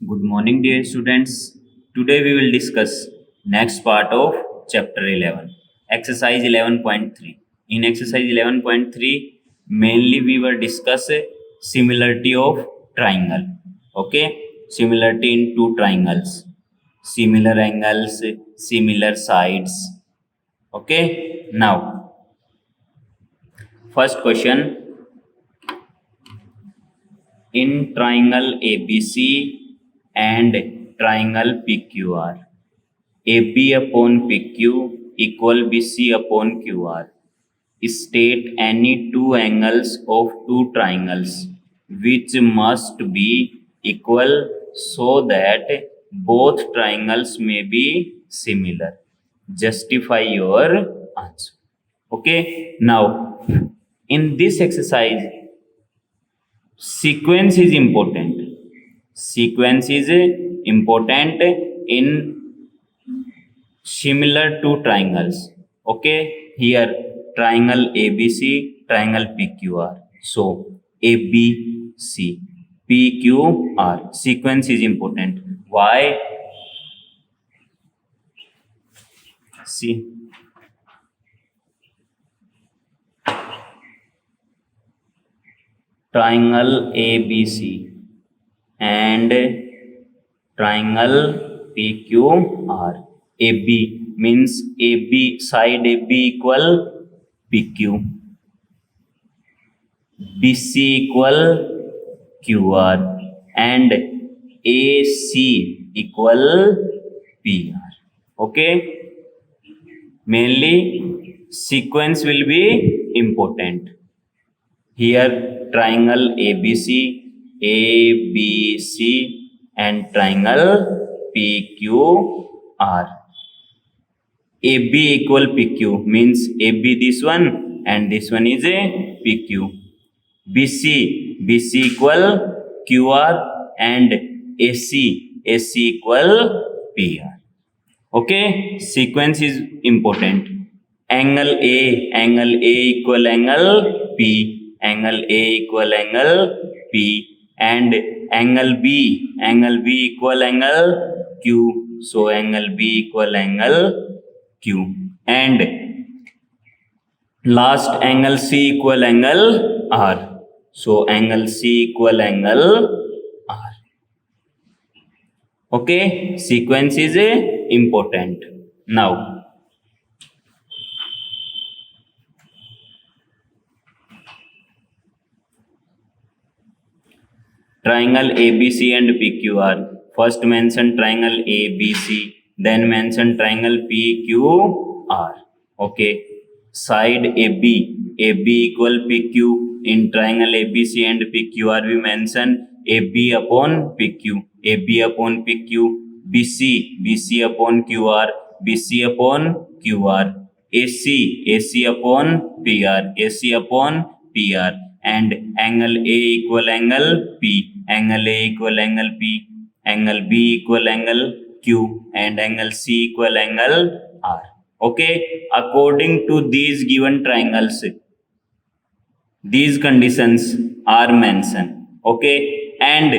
Good morning, dear students. Today we will discuss next part of chapter 11, exercise 11.3. In exercise 11.3, mainly we will discuss a similarity of triangle. Okay, similarity in two triangles, similar angles, similar sides. Okay, now first question in triangle ABC and triangle PQR. AB upon PQ equal BC upon QR. State any two angles of two triangles which must be equal so that both triangles may be similar. Justify your answer. Okay, now in this exercise, sequence is important. Sequence is important in similar to triangles. Okay, here triangle ABC, triangle PQR. So ABC, PQR. Sequence is important. Why? See, triangle ABC and triangle PQR. AB means AB side AB equal PQ. BC equal QR and AC equal PR. Okay, mainly sequence will be important. Here triangle ABC and triangle PQR. AB equal PQ means AB this one and this one is a PQ. BC equal QR and AC equal PR. Okay, sequence is important. Angle A equal angle P equal angle P, and angle B equal angle Q, so angle B equal angle Q, and last angle C equal angle R, so angle C equal angle R. Okay, sequence is important. Now triangle ABC and PQR. First mention triangle ABC, then mention triangle PQR. Okay, side AB equal PQ. In triangle ABC and PQR, we mention AB upon PQ, BC upon QR, BC upon QR, AC upon PR, and angle A equal angle P, angle B equal angle Q, and angle C equal angle R. Okay, according to these given triangles, these conditions are mentioned. Okay, and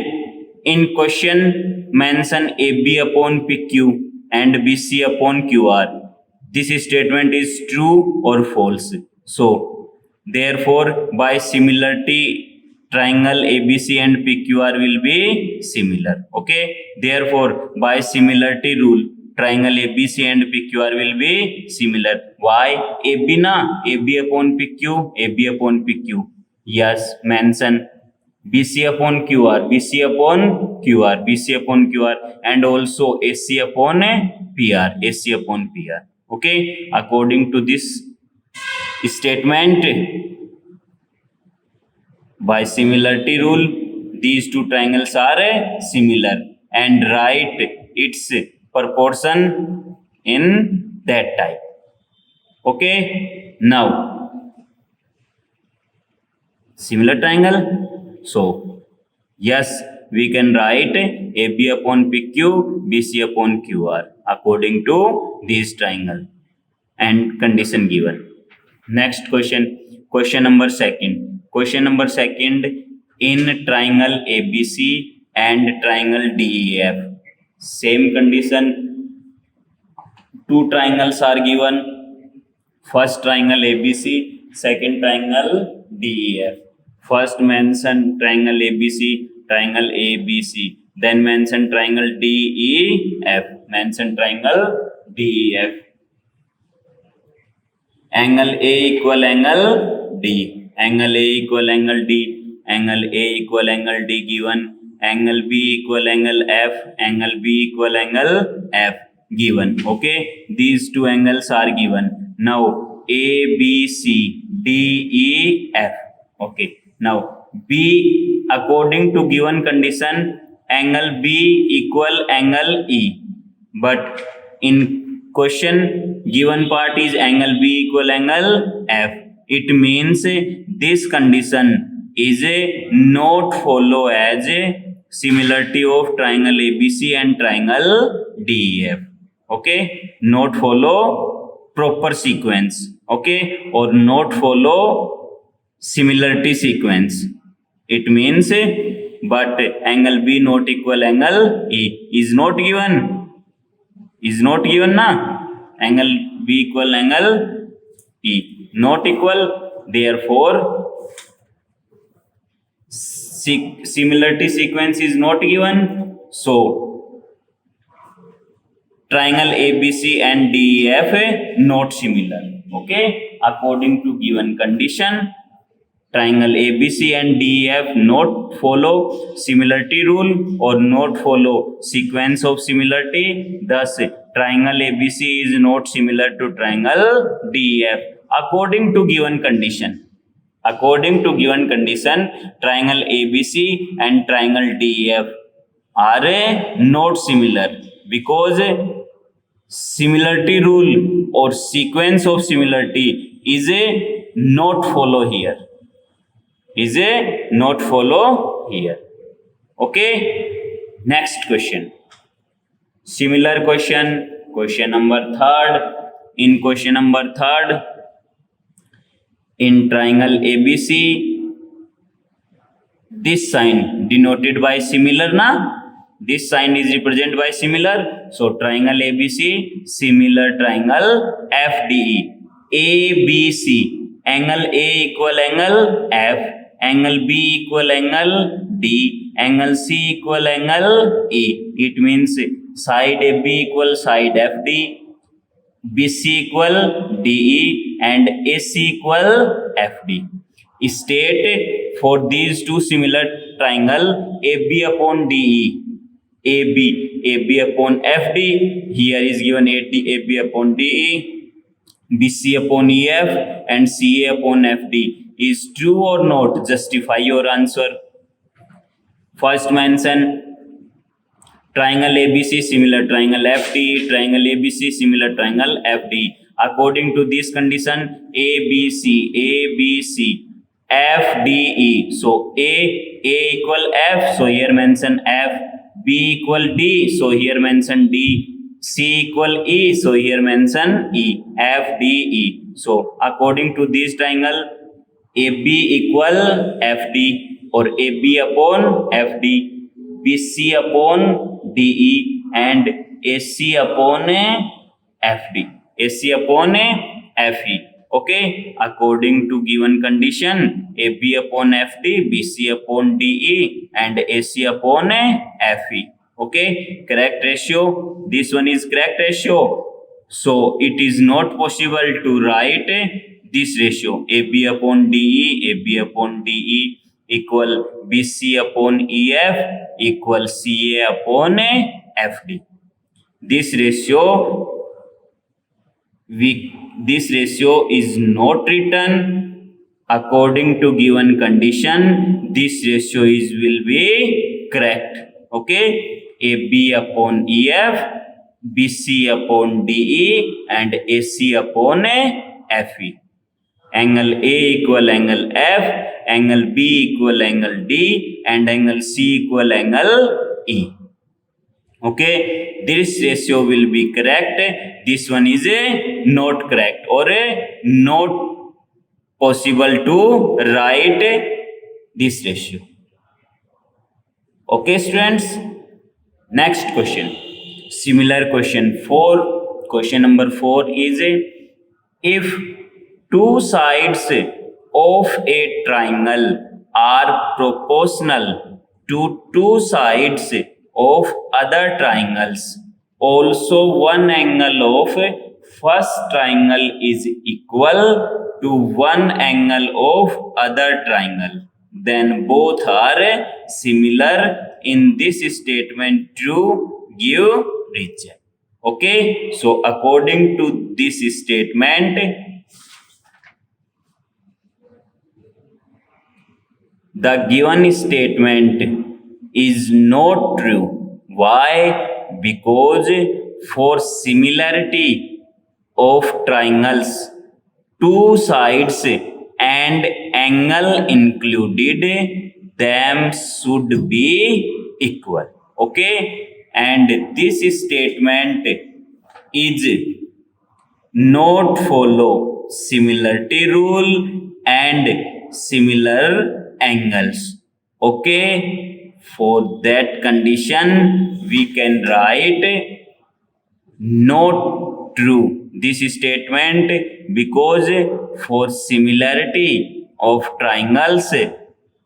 in question mention AB upon PQ and BC upon QR. This statement is true or false. So therefore by similarity triangle ABC and PQR will be similar. Okay, therefore by similarity rule triangle ABC and PQR will be similar. Why? AB na? AB upon PQ. Yes, mention BC upon QR, BC upon QR, and also AC upon PR. Okay, according to this statement, by similarity rule, these two triangles are similar, and write its proportion in that type. Okay, now similar triangle. So yes, we can write AB upon PQ, BC upon QR according to this triangle and condition given. Next question number second. In triangle ABC and triangle DEF. Same condition, two triangles are given. First triangle ABC, second triangle DEF. First mention triangle ABC, triangle ABC. Then mention triangle DEF. Mention triangle DEF. Angle A equal angle D. Angle A equal angle D. Angle A equal angle D given. Angle B equal angle F. Angle B equal angle F given. Okay, these two angles are given. Now A, B, C, D, E, F. Okay, now B, according to given condition, angle B equal angle E. But in question, given part is angle B equal angle F. It means this condition is not follow as a similarity of triangle ABC and triangle DEF. Okay, not follow proper sequence. Okay, or not follow similarity sequence. It means but angle B not equal angle E is not given. Is not given na, angle B equal angle E not equal, therefore similarity sequence is not given. So triangle ABC and DEF not similar. Okay, according to given condition, triangle ABC and DEF not follow similarity rule or not follow sequence of similarity. Thus, triangle ABC is not similar to triangle DEF according to given condition. According to given condition, triangle ABC and triangle DEF are not similar because similarity rule or sequence of similarity is a not follow here. Is a not follow here. Okay, next question. Similar question, question number third. In question number third, in triangle ABC, this sign denoted by similar na. This sign is represented by similar. So triangle ABC, similar triangle FDE. ABC, angle A equal angle F. Angle B equal angle D, angle C equal angle E. It means side AB equal side FD, BC equal DE and AC equal FD. State for these two similar triangle AB upon DE, AB upon FD, here is given AB upon DE, BC upon EF and CA upon FD is true or not? Justify your answer. First mention triangle ABC similar triangle FD, triangle ABC similar triangle FD. According to this condition, ABC, FDE. So A equal F, so here mention F. B equal D, so here mention D. C equal E, so here mention E. FDE. So according to this triangle, AB equal FD or AB upon FD, BC upon DE and AC upon FD, AC upon FE. Okay, according to given condition, AB upon FD, BC upon DE and AC upon FE. Okay, correct ratio. This one is correct ratio. So it is not possible to write this ratio AB upon DE equal BC upon EF equal CA upon FD. This ratio is not written according to given condition. This ratio will be correct. Okay, AB upon EF, BC upon DE and AC upon FE. Angle A equal angle F, angle B equal angle D and angle C equal angle E. Okay, this ratio will be correct. This one is a not correct or a not possible to write this ratio. Okay, students. Next question. Similar question 4. Question number 4 is if two sides of a triangle are proportional to two sides of other triangles, also one angle of first triangle is equal to one angle of other triangle, then both are similar. In this statement, true, give, reject. Okay, so according to this statement, the given statement is not true. Why? Because for similarity of triangles, two sides and angle included, them should be equal. Okay, and this statement is not follow similarity rule and similar angles. Okay, for that condition we can write not true this statement, because for similarity of triangles,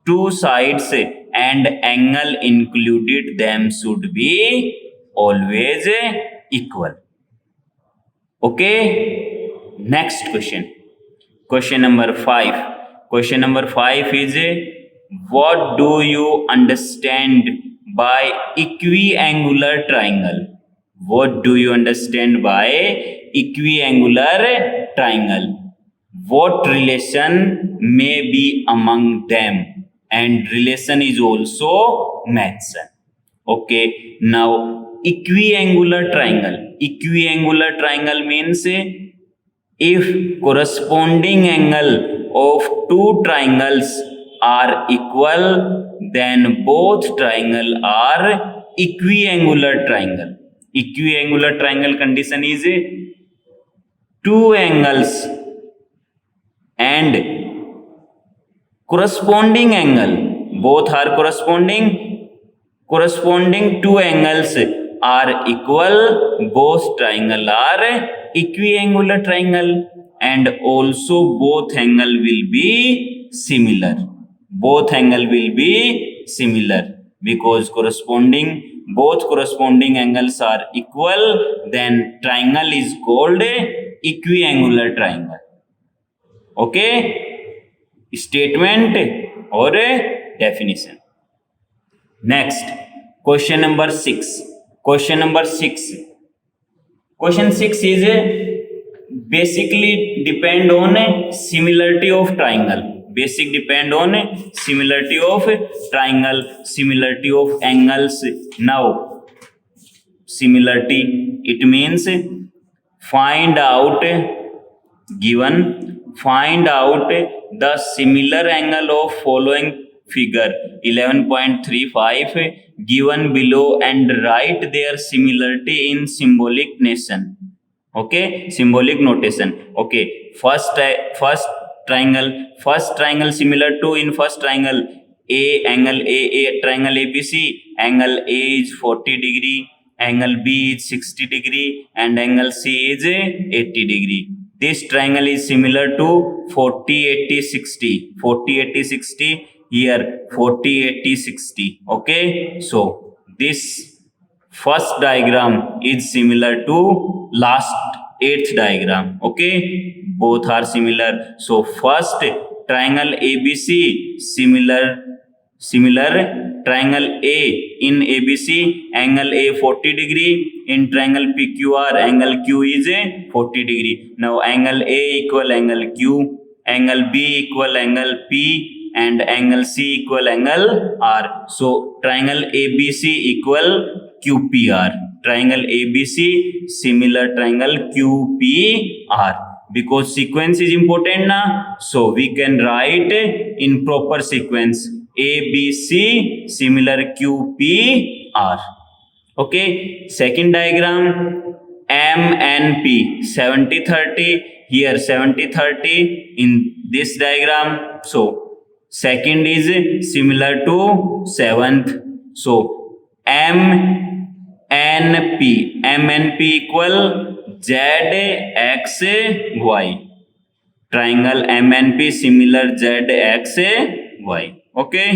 two sides and angle included, them should be always equal. Okay, next question. Question number 5. Question number 5 is what do you understand by equiangular triangle? What do you understand by equiangular triangle? What relation may be among them? And relation is also mentioned. Okay, now equiangular triangle. Equiangular triangle means if corresponding angle of two triangles are equal, then both triangle are equiangular triangle. Equiangular triangle condition is two angles and corresponding angle, both are corresponding two angles are equal, both triangle are equiangular triangle, and also both angle will be similar. Both angle will be similar because both corresponding angles are equal, then triangle is called equiangular triangle. Okay, statement or a definition. Next, question number 6. Question number 6. Question 6 is basically depend on similarity of triangle. Basic depend on similarity of triangle, similarity of angles. Now, similarity, it means find out the similar angle of following figure 11.35 given below and write their similarity in symbolic notation. Okay, symbolic notation. Okay, first triangle similar to in first triangle angle a triangle ABC, angle A is 40 degree, angle B is 60 degree, and angle C is 80 degree. This triangle is similar to 40 80 60. 40 80 60, here 40 80 60. Okay, so this first diagram is similar to last 8th diagram. Okay, both are similar. So first triangle ABC similar triangle A in ABC, angle A 40 degree, in triangle PQR angle Q is a 40 degree. Now angle A equal angle Q, angle B equal angle P, and angle C equal angle R. So triangle ABC equal QPR. Triangle ABC similar triangle QPR. Because sequence is important na, so we can write in proper sequence ABC similar QPR. Okay, second diagram M and P 70-30, here 70-30 in this diagram. So second is similar to 7th, So MNP equal ZXY. Triangle MNP similar ZXY. Okay.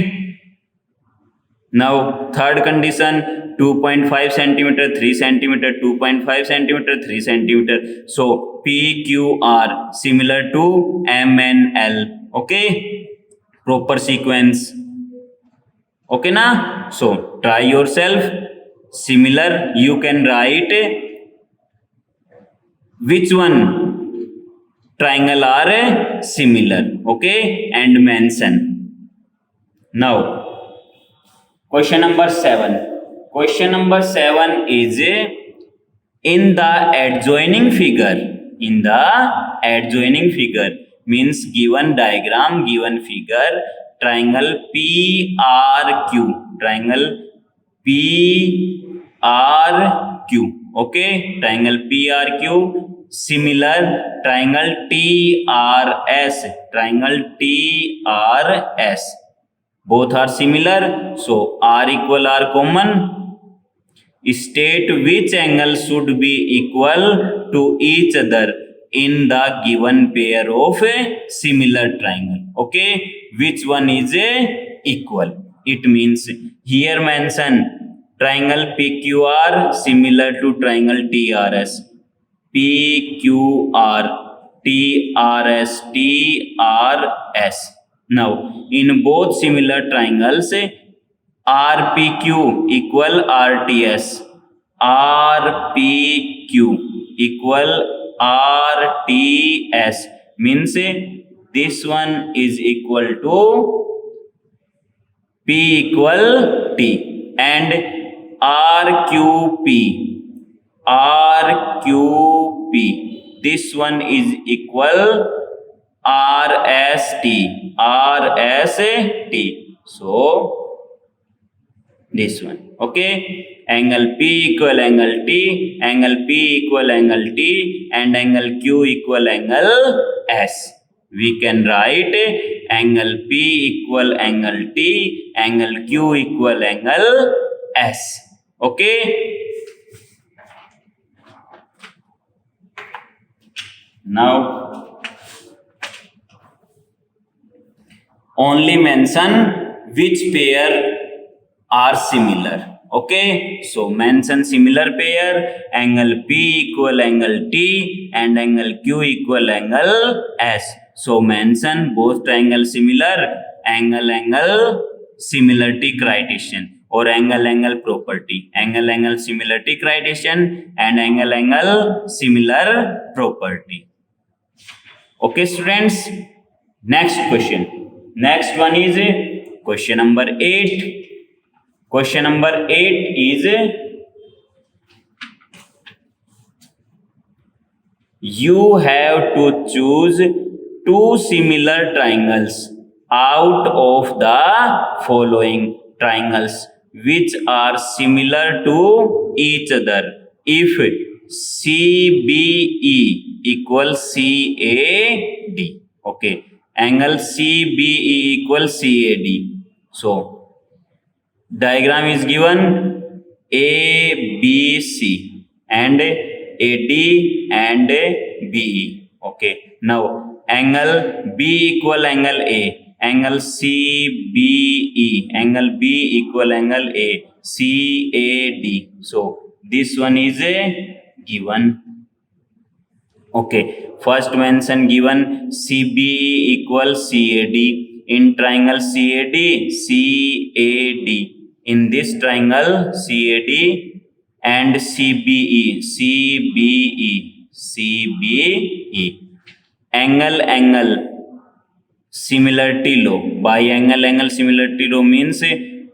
Now third condition, 2.5 centimeter, 3 centimeter, 2.5 centimeter, 3 centimeter. So PQR similar to MNL. Okay, proper sequence. Okay na? So try yourself. Similar, you can write which one triangle are similar. Okay, and mention. Now question number 7. Question number 7 is in the adjoining figure. In the adjoining figure means given diagram, given figure, triangle PRQ. Triangle PRQ. Okay, triangle PRQ similar triangle TRS. Triangle TRS. Both are similar, so R equal R common. State which angle should be equal to each other in the given pair of a similar triangle. Okay, which one is equal? It means here mention triangle PQR similar to triangle TRS. PQR, TRS, TRS. Now, in both similar triangles, RPQ equal RTS. RPQ equal RTS means this one is equal to P equal T, and RQP. RQP. This one is equal RST. RST. So this one. Okay. Angle P equal angle T. Angle P equal angle T. And angle Q equal angle S. We can write angle P equal angle T. Angle Q equal angle S. Okay. Now only mention which pair are similar. Okay, so mention similar pair, angle P equal angle T and angle Q equal angle S. So mention both triangle similar, angle similarity criterion or angle property. Angle similarity criterion and angle similar property. Okay students, next question. Next one is question number 8. Question number 8 is you have to choose two similar triangles out of the following triangles which are similar to each other if CBE equal CAD. Okay, angle CBE equal CAD. So diagram is given ABC and AD and BE. Okay, now angle B equal angle A, angle CBE, angle B equal angle A, CAD. So this one is a given. Okay, first mention given CBE equal CAD. In triangle CAD, CAD. In this triangle CAD and CBE, CBE, CBE. Angle similarity law. By angle similarity law means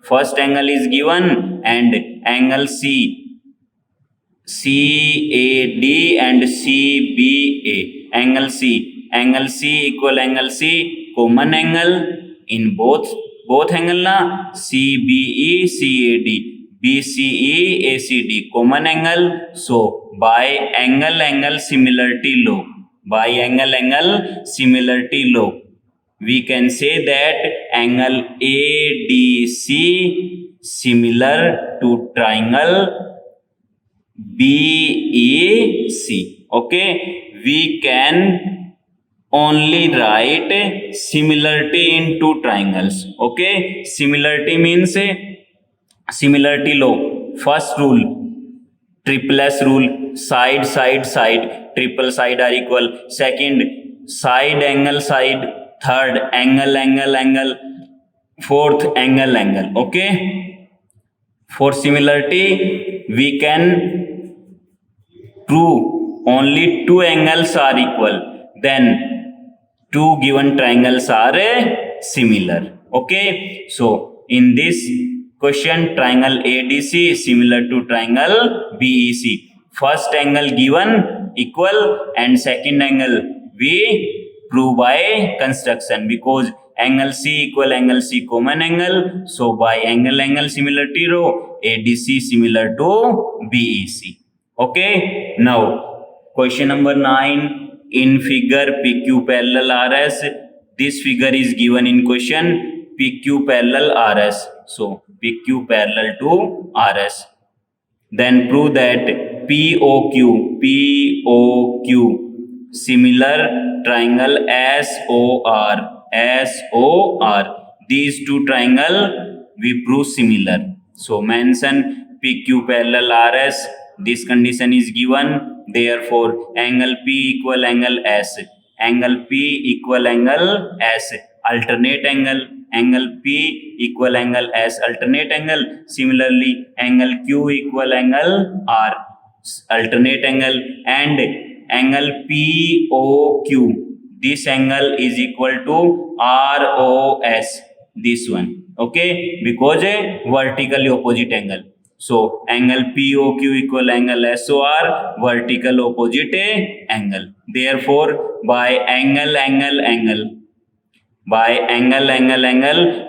first angle is given and angle CAD and CBA. Angle C equal angle C, common angle in both angle na. CBE CAD, BCE ACD, common angle. So by angle similarity law, by angle similarity law, we can say that angle ADC similar to triangle BEC. Okay, we can only write similarity in two triangles. Okay, similarity means similarity law. First rule, triple S rule, side side side, triple side are equal. Second, side angle side. Third, angle angle angle. Fourth, angle angle. Okay, for similarity we can prove only two angles are equal, then two given triangles are similar. Okay, so in this question, triangle ADC is similar to triangle BEC. First angle given equal and second angle we prove by construction, because angle C equal angle C common angle. So by angle angle similarity rho, ADC similar to BEC. Okay, now question number 9. In figure PQ parallel RS, this figure is given in question, PQ parallel RS. So PQ parallel to RS. Then prove that POQ similar triangle SOR. These two triangle we prove similar. So mention PQ parallel RS. This condition is given. Therefore, angle P equal angle S. Angle P equal angle S. Alternate angle. Angle P equal angle S. Alternate angle. Similarly, angle Q equal angle R. Alternate angle. And angle POQ. This angle is equal to ROS. This one. Okay, because a vertically opposite angle. So angle POQ equal angle SOR, vertical opposite angle. Therefore, by angle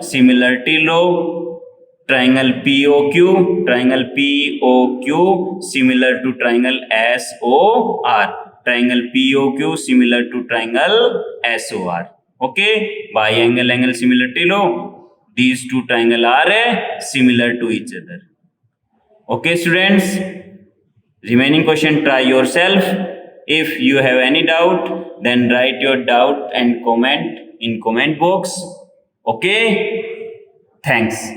similarity law, triangle POQ similar to triangle SOR. Triangle POQ similar to triangle SOR. Okay, by angle similarity law, these two triangles are similar to each other. Okay, students, remaining question try yourself. If you have any doubt, then write your doubt and comment in comment box. Okay, thanks.